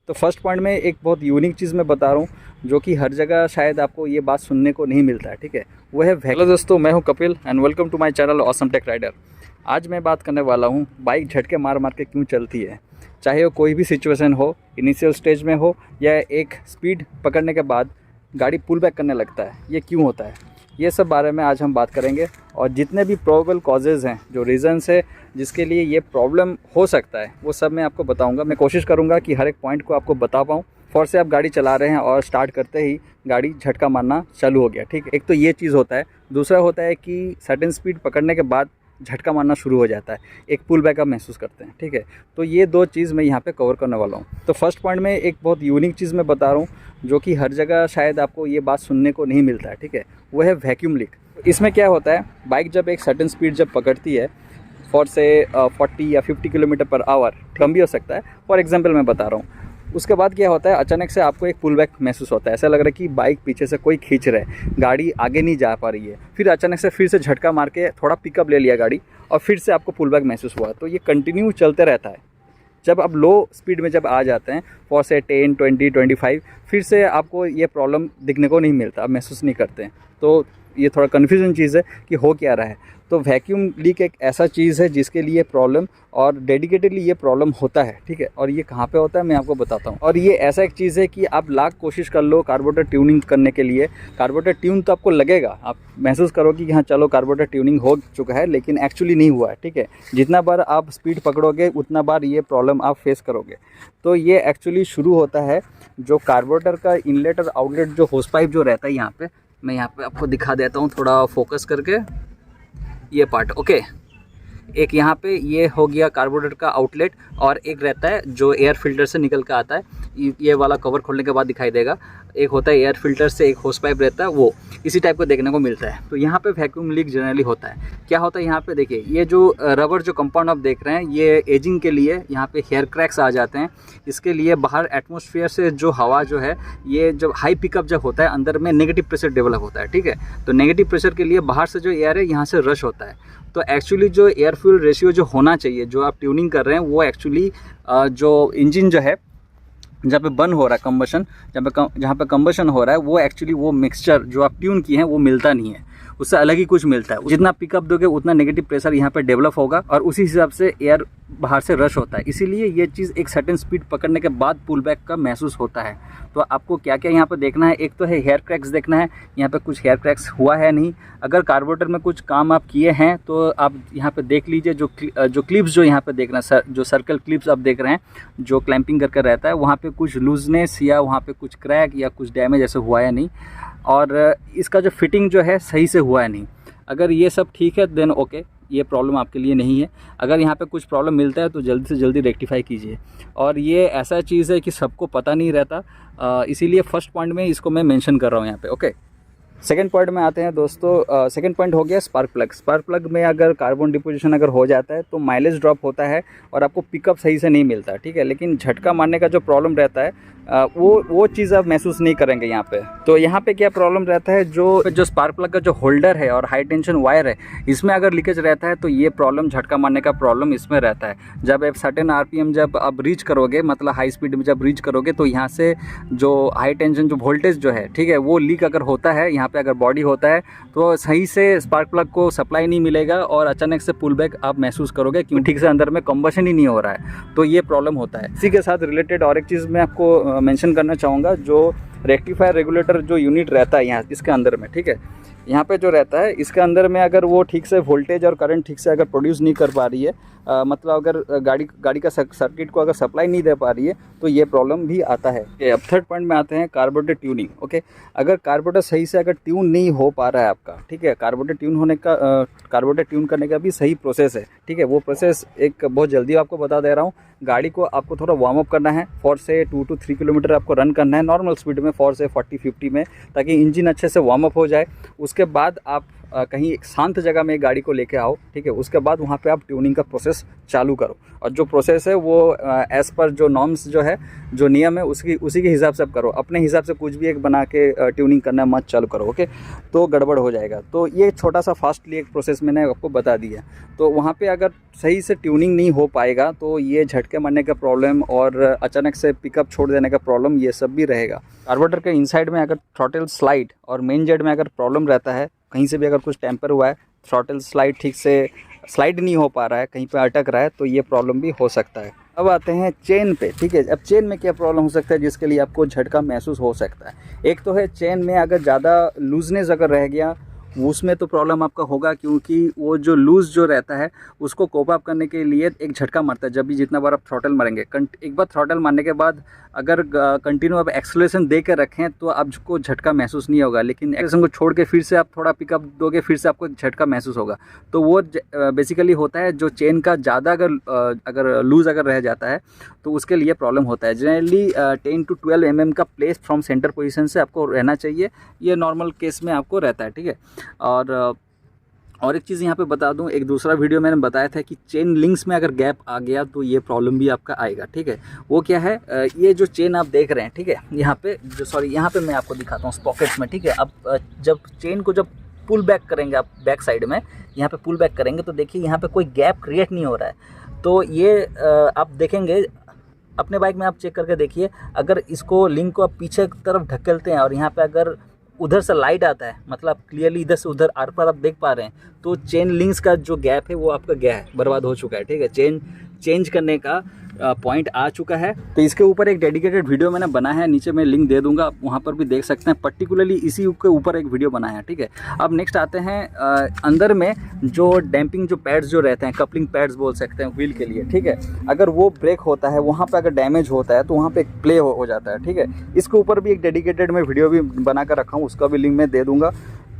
तो first point में एक बहुत यूनिक चीज़ मैं बता रहा हूँ जो कि हर जगह शायद आपको ये बात सुनने को नहीं मिलता है, ठीक है। वो है हेलो दोस्तों, मैं हूँ Kapil and welcome to my channel Awesome Tech Rider. आज मैं बात करने वाला हूँ बाइक झटके मार मार के क्यों चलती है। चाहे वो कोई भी सिचुएशन हो, इनिशियल स्टेज में हो या एक स्पीड पकड़ने के बाद गाड़ी पुल बैक करने लगता है, ये क्यों होता है, ये सब बारे में आज हम बात करेंगे। और जितने भी प्रोबेबल कॉजेज़ हैं, जो रीज़न्स है जिसके लिए ये प्रॉब्लम हो सकता है, वो सब मैं आपको बताऊंगा। मैं कोशिश करूंगा कि हर एक पॉइंट को आपको बता पाऊँ। फॉर से आप गाड़ी चला रहे हैं और स्टार्ट करते ही गाड़ी झटका मारना चालू हो गया, ठीक है। एक तो ये चीज़ होता है। दूसरा होता है कि सर्टेन स्पीड पकड़ने के बाद झटका मारना शुरू हो जाता है, एक पुल बैक आप महसूस करते हैं, ठीक है। तो ये दो चीज़ मैं यहाँ पे कवर करने वाला हूँ। तो फर्स्ट पॉइंट में एक बहुत यूनिक चीज़ मैं बता रहा हूँ जो कि हर जगह शायद आपको ये बात सुनने को नहीं मिलता है, ठीक है। वो है वैक्यूम लीक। इसमें क्या होता है, बाइक जब एक सर्टेन स्पीड जब पकड़ती है, फॉर से 40 या 50 किलोमीटर पर आवर, कम भी हो सकता है, फॉर एग्जांपल मैं बता रहा हूँ। उसके बाद क्या होता है, अचानक से आपको एक पुल बैक महसूस होता है। ऐसा लग रहा है कि बाइक पीछे से कोई खींच रहा है, गाड़ी आगे नहीं जा पा रही है। फिर अचानक से फिर से झटका मार के थोड़ा पिकअप ले लिया गाड़ी और फिर से आपको पुल बैक महसूस हुआ। तो ये कंटिन्यू चलते रहता है। जब आप लो स्पीड में जब आ जाते हैं, फॉर से 10, 20, 25, फिर से आपको ये प्रॉब्लम दिखने को नहीं मिलता, आप महसूस नहीं करते हैं। तो ये थोड़ा कन्फ्यूजन चीज़ है कि हो क्या रहा है। तो वैक्यूम लीक एक ऐसा चीज़ है जिसके लिए प्रॉब्लम और डेडिकेटेडली ये प्रॉब्लम होता है, ठीक है। और ये कहाँ पे होता है मैं आपको बताता हूँ। और ये ऐसा एक चीज़ है कि आप लाख कोशिश कर लो कार्बोरेटर ट्यूनिंग करने के लिए, कार्बोरेटर ट्यून तो आपको लगेगा, आप महसूस करो कि हाँ चलो कार्बोरेटर ट्यूनिंग हो चुका है, लेकिन एक्चुअली नहीं हुआ है, ठीक है। जितना बार आप स्पीड पकड़ोगे उतना बार ये प्रॉब्लम आप फेस करोगे। तो ये एक्चुअली शुरू होता है जो कार्बोरेटर का इनलेट और आउटलेट जो होस पाइप जो रहता है, यहाँ पे मैं यहाँ पे आपको दिखा देता हूँ थोड़ा फोकस करके, ये पार्ट, ओके। एक यहाँ पे ये हो गया कार्बोरेटर का आउटलेट, और एक रहता है जो एयर फिल्टर से निकल के आता है, ये वाला कवर खोलने के बाद दिखाई देगा। एक होता है एयर फिल्टर से एक होस पाइप रहता है, वो इसी टाइप को देखने को मिलता है। तो यहाँ पे वैक्यूम लीक जनरली होता है। क्या होता है यहाँ पे देखिए, ये जो रबर जो कंपाउंड आप देख रहे हैं, ये एजिंग के लिए यहाँ पे हेयर क्रैक्स आ जाते हैं। इसके लिए बाहर एटमॉस्फेयर से जो हवा जो है, ये जब हाई पिकअप जब होता है, अंदर में नेगेटिव प्रेशर डेवलप होता है, ठीक है। तो नेगेटिव प्रेशर के लिए बाहर से जो एयर है यहाँ से रश होता है। तो एक्चुअली जो एयर फ्यूल रेशियो जो होना चाहिए, जो आप ट्यूनिंग कर रहे हैं, वो एक्चुअली जो इंजन जो है जहाँ पे बर्न हो रहा है, कंबशन जहाँ पे कंबशन हो रहा है, वो एक्चुअली वो मिक्सचर जो आप ट्यून किए हैं वो मिलता नहीं है, उससे अलग ही कुछ मिलता है। जितना पिकअप दोगे उतना नेगेटिव प्रेशर यहाँ पे डेवलप होगा और उसी हिसाब से एयर बाहर से रश होता है। इसीलिए ये चीज़ एक सर्टेन स्पीड पकड़ने के बाद पुल बैक का महसूस होता है। तो आपको क्या क्या यहाँ पे देखना है, एक तो है हेयर क्रैक्स देखना है, यहाँ पे कुछ हेयर क्रैक्स हुआ है नहीं। अगर कार्बोरेटर में कुछ काम आप किए हैं तो आप यहाँ पे देख लीजिए, जो क्लिप्स जो यहाँ पे देख रहे हैं, जो सर्कल क्लिप्स आप देख रहे हैं जो क्लैंपिंग करके रहता है, वहाँ पे कुछ लूजनेस या वहाँ पे कुछ क्रैक या कुछ डैमेज ऐसे हुआ है नहीं। और इसका जो फिटिंग जो है सही से हुआ है नहीं। अगर ये सब ठीक है देन ओके, ये प्रॉब्लम आपके लिए नहीं है। अगर यहाँ पे कुछ प्रॉब्लम मिलता है तो जल्दी से जल्दी रेक्टिफाई कीजिए। और ये ऐसा चीज़ है कि सबको पता नहीं रहता, इसीलिए फर्स्ट पॉइंट में इसको मैं मेंशन कर रहा हूँ यहाँ पे, ओके। सेकंड पॉइंट में आते हैं दोस्तों। सेकंड पॉइंट हो गया स्पार्क प्लग। स्पार्क प्लग में अगर कार्बन डिपोजिशन अगर हो जाता है तो माइलेज ड्रॉप होता है और आपको पिकअप सही से नहीं मिलता, ठीक है। लेकिन झटका मारने का जो प्रॉब्लम रहता है वो चीज़ आप महसूस नहीं करेंगे यहाँ पे। तो यहाँ पे क्या प्रॉब्लम रहता है, जो स्पार्क प्लग का जो होल्डर है और हाई टेंशन वायर है, इसमें अगर लीकेज रहता है तो ये प्रॉब्लम, झटका मारने का प्रॉब्लम इसमें रहता है। जब आप सर्टेन आरपीएम जब आप रीच करोगे, मतलब हाई स्पीड में जब रीच करोगे, तो यहाँ से जो हाई टेंशन जो वोल्टेज जो है, ठीक है, वो लीक अगर होता है, यहाँ पे अगर बॉडी होता है तो सही से स्पार्क प्लग को सप्लाई नहीं मिलेगा और अचानक से पुल बैक आप महसूस करोगे क्योंकि ठीक से अंदर में कंबशन ही नहीं हो रहा है। तो ये प्रॉब्लम होता है। इसी के साथ रिलेटेड और एक चीज़ मैं आपको मेंशन करना चाहूँगा, जो रेक्टिफायर रेगुलेटर जो यूनिट रहता है यहाँ इसके अंदर में, ठीक है, यहाँ पे जो रहता है इसके अंदर में अगर वो ठीक से वोल्टेज और करंट ठीक से अगर प्रोड्यूस नहीं कर पा रही है, मतलब अगर गाड़ी का सर्किट को अगर सप्लाई नहीं दे पा रही है, तो ये प्रॉब्लम भी आता है। अब थर्ड पॉइंट में आते हैं कार्बोरेटर ट्यूनिंग, ओके। अगर कार्बोरेटर सही से अगर ट्यून नहीं हो पा रहा है आपका, ठीक है, कार्बोरेटर ट्यून करने का भी सही प्रोसेस है, ठीक है। वो प्रोसेस एक बहुत जल्दी आपको बता दे रहा हूँ। गाड़ी को आपको थोड़ा वार्म अप करना है, फॉर से 2 to 3 किलोमीटर आपको रन करना है नॉर्मल स्पीड में, फॉर से 40-50 में, ताकि इंजन अच्छे से वार्म अप हो जाए। उसके बाद आप कहीं एक शांत जगह में गाड़ी को लेके आओ, ठीक है। उसके बाद वहाँ पे आप ट्यूनिंग का प्रोसेस चालू करो, और जो प्रोसेस है वो एज़ पर जो नॉर्म्स जो है, जो नियम है, उसी के हिसाब से आप करो। अपने हिसाब से कुछ भी एक बना के ट्यूनिंग करना मत चालू करो, ओके, तो गड़बड़ हो जाएगा। तो ये छोटा सा फास्टली एक प्रोसेस मैंने आपको बता दिया। तो वहाँ पे अगर सही से ट्यूनिंग नहीं हो पाएगा तो ये झटके मारने का प्रॉब्लम और अचानक से पिकअप छोड़ देने का प्रॉब्लम, ये सब भी रहेगा। कार्बोरेटर के इनसाइड में अगर थ्रॉटल स्लाइड और मेन जेट में अगर प्रॉब्लम रहता है, कहीं से भी अगर कुछ टेम्पर हुआ है, थ्रॉटल स्लाइड ठीक से स्लाइड नहीं हो पा रहा है, कहीं पे अटक रहा है, तो ये प्रॉब्लम भी हो सकता है। अब आते हैं चेन पे, ठीक है। अब चेन में क्या प्रॉब्लम हो सकता है जिसके लिए आपको झटका महसूस हो सकता है। एक तो है चेन में अगर ज़्यादा लूजनेस अगर रह गया, उसमें तो प्रॉब्लम आपका होगा, क्योंकि वो जो लूज़ जो रहता है उसको कोप अप करने के लिए एक झटका मारता है। जब भी जितना बार आप थ्रॉटल मारेंगे, एक बार थ्रॉटल मारने के बाद अगर कंटिन्यू आप एक्सेलरेशन दे कर रखें तो आपको झटका महसूस नहीं होगा, लेकिन एक्सेलरेशन को छोड़ के फिर से आप थोड़ा पिकअप दोगे, फिर से आपको एक झटका महसूस होगा। तो वो बेसिकली होता है जो चेन का ज़्यादा अगर लूज़ अगर रह जाता है तो उसके लिए प्रॉब्लम होता है। जनरली 10 to 12 mm का प्लेस फ्रॉम सेंटर पोजीशन से आपको रहना चाहिए, ये नॉर्मल केस में आपको रहता है, ठीक है। और एक चीज़ यहाँ पे बता दूँ, एक दूसरा वीडियो मैंने बताया था कि चेन लिंक्स में अगर गैप आ गया तो ये प्रॉब्लम भी आपका आएगा, ठीक है। वो क्या है, ये जो चेन आप देख रहे हैं, ठीक है, यहाँ पे मैं आपको दिखाता हूँ पॉकेट्स में, ठीक है। अब जब चेन को जब पुल बैक करेंगे आप बैक साइड में, यहाँ पे पुल बैक करेंगे तो देखिए यहाँ पे कोई गैप क्रिएट नहीं हो रहा है। तो ये आप देखेंगे अपने बाइक में, आप चेक करके देखिए, अगर इसको लिंक को आप पीछे की तरफ ढकेलते हैं और यहाँ पे अगर उधर से लाइट आता है, मतलब क्लियरली इधर से उधर आर पार आप देख पा रहे हैं, तो चेन लिंक्स का जो गैप है वो आपका गया है, बर्बाद हो चुका है, ठीक है। चेन चेंज करने का पॉइंट आ चुका है। तो इसके ऊपर एक डेडिकेटेड वीडियो मैंने बनाया है, नीचे मैं लिंक दे दूंगा, आप वहाँ पर भी देख सकते हैं। पर्टिकुलरली इसी के ऊपर एक वीडियो बनाया है, ठीक है। अब नेक्स्ट आते हैं अंदर में जो डैम्पिंग जो पैड्स जो रहते हैं, कपलिंग पैड्स बोल सकते हैं व्हील के लिए, ठीक है। अगर वो ब्रेक होता है, वहाँ पर अगर डैमेज होता है तो वहाँ पर एक प्ले हो जाता है, ठीक है। इसके ऊपर भी एक डेडिकेटेड मैं वीडियो भी बना कर रखा हूँ, उसका भी लिंक मैं दे दूँगा।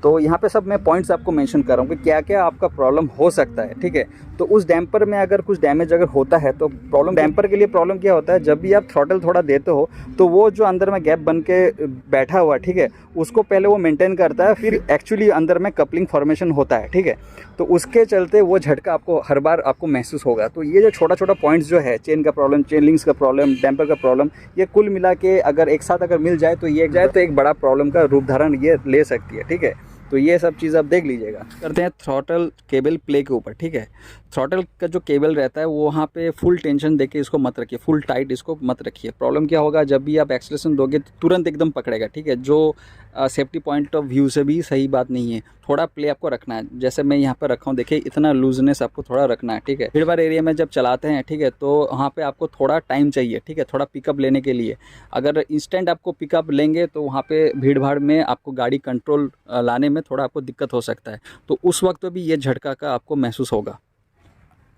तो यहाँ पे सब मैं पॉइंट्स आपको मेंशन कर रहा हूँ कि क्या क्या आपका प्रॉब्लम हो सकता है, ठीक है। तो उस डैम्पर में अगर कुछ डैमेज अगर होता है तो प्रॉब्लम, डैम्पर के लिए प्रॉब्लम क्या होता है, जब भी आप थ्रॉटल थोड़ा देते हो तो वो जो अंदर में गैप बन के बैठा हुआ, ठीक है, उसको पहले वो मेंटेन करता है, फिर एक्चुअली अंदर में कपलिंग फॉर्मेशन होता है, ठीक है। तो उसके चलते वो झटका आपको हर बार आपको महसूस होगा। तो ये जो छोटा छोटा पॉइंट्स जो है, चेन का प्रॉब्लम, चेन लिंक्स का प्रॉब्लम, डैम्पर का प्रॉब्लम, ये कुल मिला के अगर एक साथ अगर मिल जाए तो एक बड़ा प्रॉब्लम का रूप धारण ये ले सकती है, ठीक है। तो ये सब चीज़ आप देख लीजिएगा। करते हैं थ्रॉटल केबल प्ले के ऊपर, ठीक है। थ्रॉटल का जो केबल रहता है वो वहाँ पे फुल टेंशन देके इसको मत रखिए, फुल टाइट इसको मत रखिए। प्रॉब्लम क्या होगा, जब भी आप एक्सेलरेशन दोगे तो तुरंत एकदम पकड़ेगा, ठीक है, जो सेफ्टी पॉइंट ऑफ व्यू से भी सही बात नहीं है। थोड़ा प्ले आपको रखना है, जैसे मैं यहाँ पर रखा हूँ, देखिए इतना लूजनेस आपको थोड़ा रखना है, ठीक है। भीड़ भाड़ एरिया में जब चलाते हैं, ठीक है, तो वहाँ पे आपको थोड़ा टाइम चाहिए, ठीक है, थोड़ा पिकअप लेने के लिए। अगर इंस्टेंट आपको पिकअप लेंगे तो वहाँ पे भीड़ भाड़ में आपको गाड़ी कंट्रोल लाने में थोड़ा आपको दिक्कत हो सकता है, तो उस वक्त भी ये झटका का आपको महसूस होगा।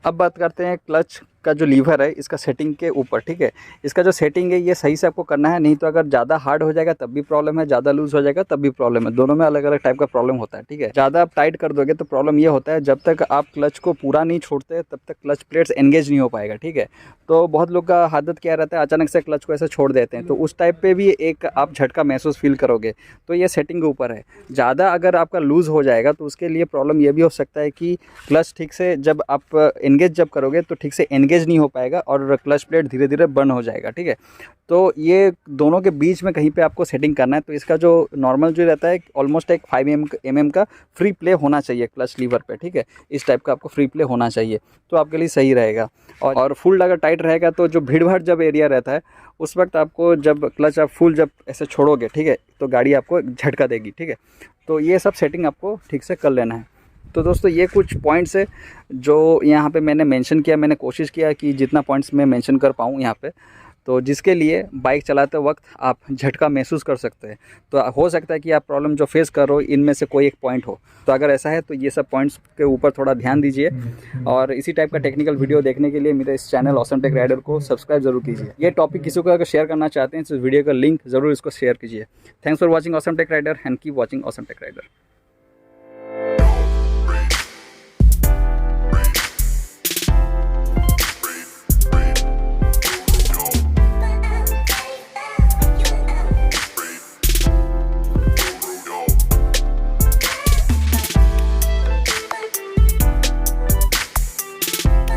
अब बात करते हैं क्लच का जो लीवर है इसका सेटिंग के ऊपर, ठीक है। इसका जो सेटिंग है ये सही से आपको करना है, नहीं तो अगर ज़्यादा हार्ड हो जाएगा तब भी प्रॉब्लम है, ज़्यादा लूज हो जाएगा तब भी प्रॉब्लम है। दोनों में अलग अलग टाइप का प्रॉब्लम होता है, ठीक है। ज़्यादा आप टाइट कर दोगे तो प्रॉब्लम ये होता है, जब तक आप क्लच को पूरा नहीं छोड़ते तब तक क्लच प्लेट्स एंगेज नहीं हो पाएगा, ठीक है। तो बहुत लोग का आदत क्या रहता है, अचानक से क्लच को ऐसे छोड़ देते हैं, तो उस टाइप पे भी एक आप झटका महसूस फील करोगे। तो ये सेटिंग के ऊपर है। ज़्यादा अगर आपका लूज़ हो जाएगा तो उसके लिए प्रॉब्लम ये भी हो सकता है कि क्लच ठीक से जब आप एंगेज जब करोगे तो ठीक से एंगेज नहीं हो पाएगा और क्लच प्लेट धीरे धीरे बर्न हो जाएगा, ठीक है। तो ये दोनों के बीच में कहीं पे आपको सेटिंग करना है। तो इसका जो नॉर्मल जो रहता है ऑलमोस्ट एक 5 mm का फ्री प्ले होना चाहिए क्लच लीवर पे, ठीक है। इस टाइप का आपको फ्री प्ले होना चाहिए तो आपके लिए सही रहेगा। और फुल अगर टाइट रहेगा तो जो भीड़ भाड़ जब एरिया रहता है उस वक्त आपको जब क्लच आप फुल जब ऐसे छोड़ोगे, ठीक है, तो गाड़ी आपको झटका देगी, ठीक है। तो ये सब सेटिंग आपको ठीक से कर लेना है। तो दोस्तों ये कुछ पॉइंट्स है जो यहाँ पे मैंने मेंशन किया, मैंने कोशिश किया कि जितना पॉइंट्स मैं मेंशन कर पाऊँ यहाँ पे, तो जिसके लिए बाइक चलाते वक्त आप झटका महसूस कर सकते हैं। तो हो सकता है कि आप प्रॉब्लम जो फेस कर रहे हो इनमें से कोई एक पॉइंट हो, तो अगर ऐसा है तो ये सब पॉइंट्स के ऊपर थोड़ा ध्यान दीजिए। और इसी टाइप का टेक्निकल वीडियो देखने के लिए मेरे इस चैनल ऑसम टेक राइडर को सब्सक्राइब जरूर कीजिए। ये टॉपिक किसी को अगर शेयर करना चाहते हैं तो इस वीडियो का लिंक ज़रूर इसको शेयर कीजिए। Thanks for watching Awesome Tech Rider and keep watching Awesome Tech rider.